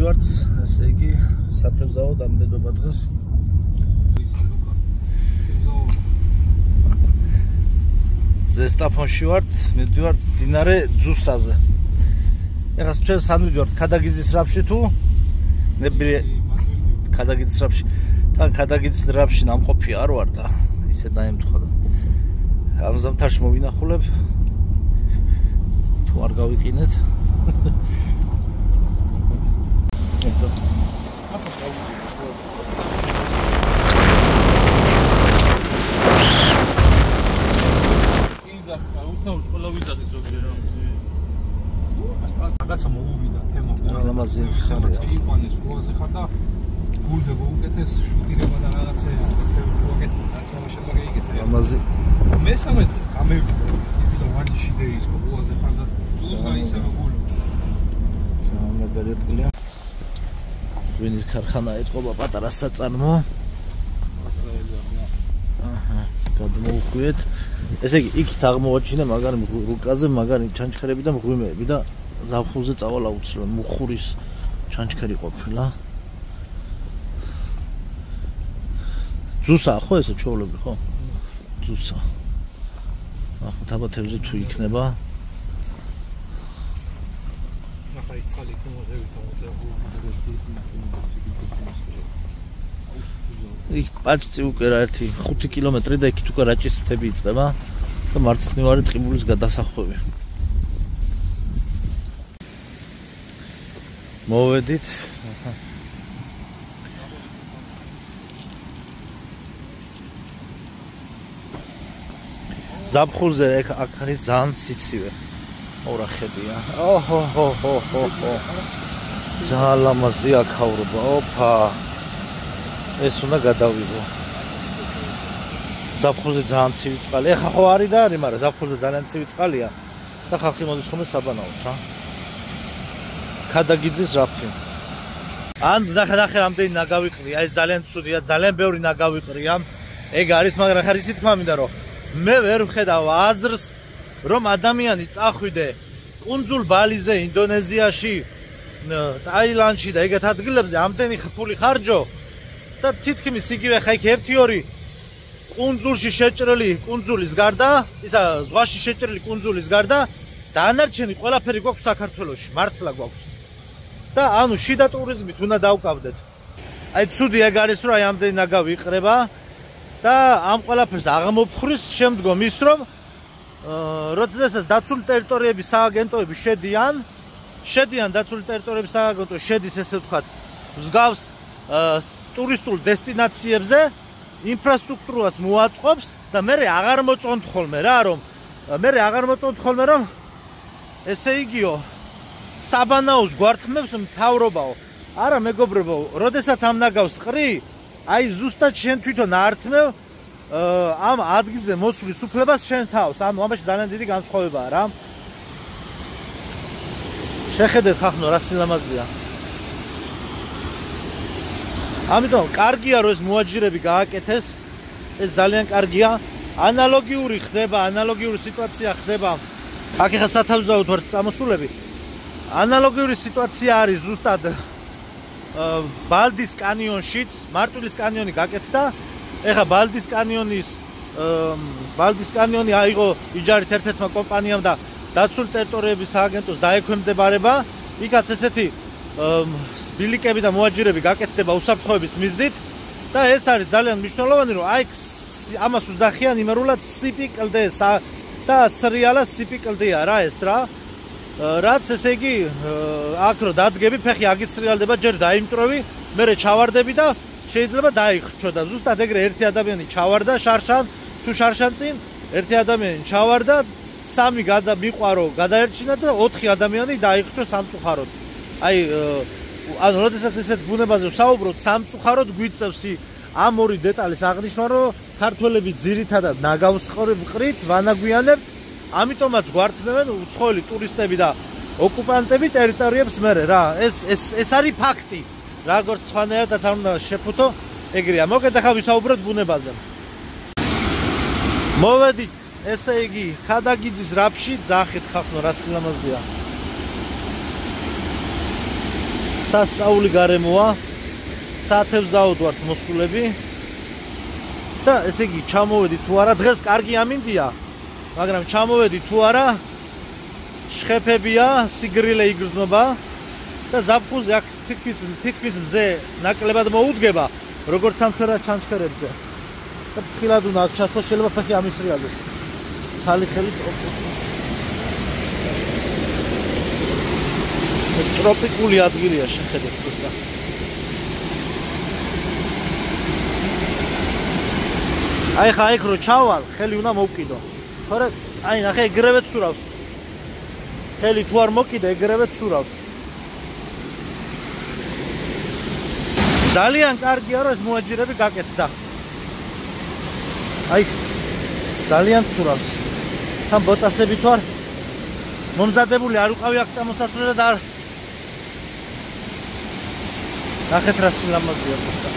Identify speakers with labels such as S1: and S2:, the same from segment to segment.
S1: მივდივართ, ესე იგი, სათევზაო დამბედობა დღეს. ზესტაფონში ვართ, მივდივართ მდინარე ძუსაზე. ეხლა ჩვენ სად მივდივართ ქადაგიძის რაფში თუ ნებილი ქადაგიძის რაფში. თან ქადაგიძის რაფში ნამყოფი არ ვარ და ისე დაემთხვა და ამ ზამთარში მოვინახულებ თუ არ გავიყინეთ.
S2: რაღაცა მოვიდა თემა
S1: ლამაზი ხარია.
S2: იყვანეს უაზე ხარ და გულზე გოუკეთეს შუტირება და რაღაცეა. შევუგეთ რაც მომაშება გაიგეთ.
S1: ლამაზი.
S2: მესამე დღეს გამევიდა და ვარჯიში დაიწყო უაზე ხარ და ზუსტად ისევე გული.
S1: მაგარი ადგილია. ვინის ქარხანა ეთყობა პატარა საწარმო. გადმოვუხვიეთ. ესე იგი, იქით აღმოვაჩინე მაგარი რუკაზე მაგარი ჩანჩქერები და მღვიმეები და ზაფხულზე წავალ აუცილებლად მუხურის ჩანჩქერი ყოფილა. ძუსა ხო ესე ჩვეულებრივ ხო? ძუსა. ახლა თაბათებზე თუ იქნება
S2: ახლა იწყალი თემოზევით
S1: იქ პაჭი უკვე რა 1-5 კილომეტრი და იქით უკვე რაჭის მთები იწყება და მარცხნივარი ტყიბულის გადასახვევი. მოვედით. ზაფხულზე აქ არის ძალიან სიცივე. ორა ხედია. ოჰო. ძალიან ლამაზი აქაურობა. ოფა. ეს უნდა გადავიღო. ზაფხულზე ძალიან ცივი წყალი. ეხა ხო არის და არის, მაგრამ ზაფხულზე ძალიან ცივი წყალია და ხალხი მოდის ხოლმე საბანაოდ, რა. ქადაგიძის რაფი. ან ნახე რამდენი ნაგავი ყრია, ეს ძალიან ცუდია, ძალიან ბევრი ნაგავი ყრია. ეგ არის, მაგრამ ხარ ისიც მინდა რომ მე ვერ ვხედავ აზრს, რომ ადამიანი წახვიდე კუნძულ ბალიზე, ინდონეზიაში, ტაილანდში და ეგეთ ადგილებზე ამდენი ფული ხარჯო და თითქმის იგივე ხა იქ 1-2 კუნძულში შეჭრილი კუნძულის გარდა, ისა ზღვაში შეჭრილი კუნძულის გარდა დანარჩენი ყველაფერი გვაქვს საქართველოში, მართლა გვაქვს. და ანუ შიდა ტურიზმით უნდა დავკავდეთ. აი ცუდი ეგ არის რომ აი ამდენი ნაგავი იყრება და ამ ყველაფერს აღმოფხრის შემდგომ ის რომ როდესაც დაცული ტერიტორიების სააგენტოები შედიან დაცული ტერიტორიების სააგენტო შედის ესე ვთქვათ მსგავს ტურისტულ დესტინაციებზე ინფრასტრუქტურას მოაწყობს და მე აღარ მოწონთ ხოლმე რომ ესე იგიო საბანაოს გვართმევს მთავრობაო. არა მეგობრებო, როდესაც ამ ნაგავს ყრი, აი ზუსტად შენ თვითონ ართმევ ამ ადგილზე მოსვლის უფლებას შენ თავს. ანუ ამაში ძალიან დიდი განსხვავებაა რა. შეხედეთ ხახნო რა სილამაზეა. ამიტომ კარგია რომ ეს მოაჯირები გააკეთეს. ეს ძალიან კარგია. ანალოგიური სიტუაცია ხდება. აქ ეხა სათავზაოდ ვართ წამოსულები. ანალოგიური სიტუაცია არის ზუსტად ბალდის კანიონშიც, მარტვილის კანიონი გაკეთდა. ეხა ბალდის კანიონი აიღო იჯარით ერთ-ერთმა კომპანიამ და დაცული ტერიტორიების სააგენტოს დაექვემდებარება. იქაც ესეთი ბილიკები და მოაჯირები გაკეთდება უსაფრთხოების მიზნით და ეს არის ძალიან მნიშვნელოვანი რომ აი ამას უძახიან იმერულად CP კლდეს და სრიალა CP კლდია რა ეს რა. რაც ესე იგი აქ რო დადგები ფეხი აგისრიალდება ჯერ დაიმტროვი, მერე ჩავარდები და შეიძლება დაიხრჩო და ზუსტად ეგრე ერთი ადამიანი ჩავარდა შარშან თუ შარშან წინ ერთი ადამიანი ჩავარდა, 3 მიყვარო გადაერჩინა და 4 ადამიანი დაიხრჩო სამწუხაროდ. აი ანუ როდესაც ესეთ ბუნებაზე ვსაუბრობთ, სამწუხაროდ გვიწევს ამ ორი დეტალის აღნიშვნა, რომ ქართველები ძირითადად ნაგავს ყრით, ვანაგვიანებთ. ამიტომაც გვართმევენ უცხოელი ტურისტები და ოკუპანტები ტერიტორიებს მერე რა. ეს არის ფაქტი. როგორც სხვანაირადაც არ უნდა შეფუთო, ეგრეა. მოკეთ ახლა ვისაუბროთ ბუნებაზე. მოვედით, ესე იგი, ქადაგიძის რაფში, ძახით ხახნო რა სილამაზეა. სასწაული გარემოა. საათევზაოდ ვართ მოსულები. და ესე იგი ჩამოვედი თუ არა, დღეს კარგი ამინდია, მაგრამ ჩამოვედი თუ არა, შხეფებია, სიგრილე იგრძნობა და ზაფხულზე აქ თითქმის მზე ნაკლებად მოუდგება, როგორც სამწერა ჩანჩქერებზე. და ფრთხილად უნდა აქ ჩასვლა, შეიძლება ფეხი ამისრიალდეს. ცალი ხელით ტროპიკული ადგილია შეხედეთ ხოსა. აი ხა იქ რო ჩავალ, ხელი უნდა მოვკიდო. თორე აი ნახე ეგრევე ცურავს. ხელი თუ არ მოკიდე, ეგრევე ცურავს. ძალიან კარგია რომ ეს მოაჯირები გაკეთდა. აი ძალიან ცურავს. თან ბოტასები თუ არ მომზადებული არ უყავი აქ წამოსასვლელად არ ნახეთ რა სილამაზეა ხოსა.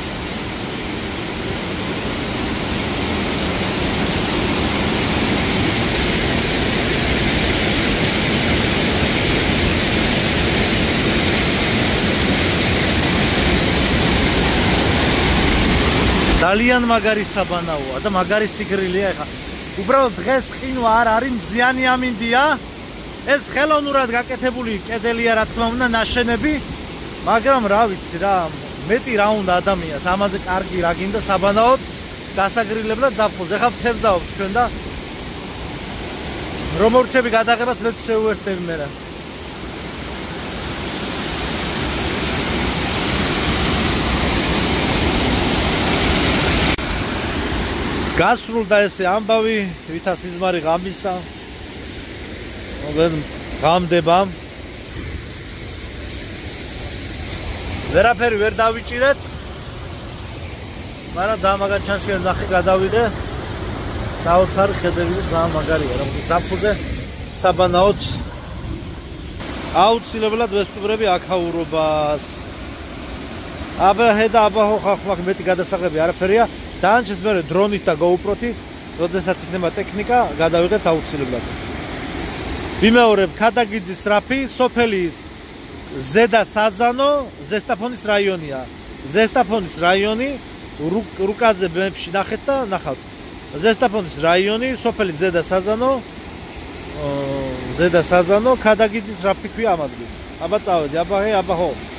S1: ძალიან მაგარი საბანაოა და მაგარი სიგრილია ეხა. უბრალოდ დღეს ყინვა არ არის, მზიანი ამინდია. ეს ხელოვნურად გაკეთებული კედელია, რა თქმა უნდა, ნაშენები, მაგრამ რა ვიცი რა, მეტი რა უნდა ადამიანს, ამაზე კარგი რა გინდა საბანაოდ გასაგრილებლად ზაფხულზე. ეხა თევზაობს ჩვენ და რომ მორჩები გადაღებას მეც შეუერთდები მე რა. გასრულდა ესე ამბავი, ვითა სიზმარი ღამისა. ღამდება. ვერაფერი ვერ დავიჭირეთ. მაგრამ ძალიან მაგარი ჩანჩქერი ნახე გადავიდე. საოცარი ხედები და ძალიან მაგარია, რომ ზაფხულზე საბანაოდ აუცილებლად ვესტუმრები აქაურობას. აბა ჰედა აბა ხახ მეტი გადასაღები არაფერია. დანჩეს მე დრონით და GoPro-ით, როდესაც იქნება ტექნიკა, გადავიღეთ აუცილებლად. ვიმეორებ ქადაგიძის რაფი, სოფელის ზედა საზანო, ზესტაფონის რაიონია. ზესტაფონის რაიონი, რუკაზე ბემებში ნახეთ და ნახავთ. ზესტაფონის რაიონი, სოფელის ზედა საზანო, ქადაგიძის რაფი ქვია ამ ადგილს. აბა წავედი, აბა ჰე, აბა ხო.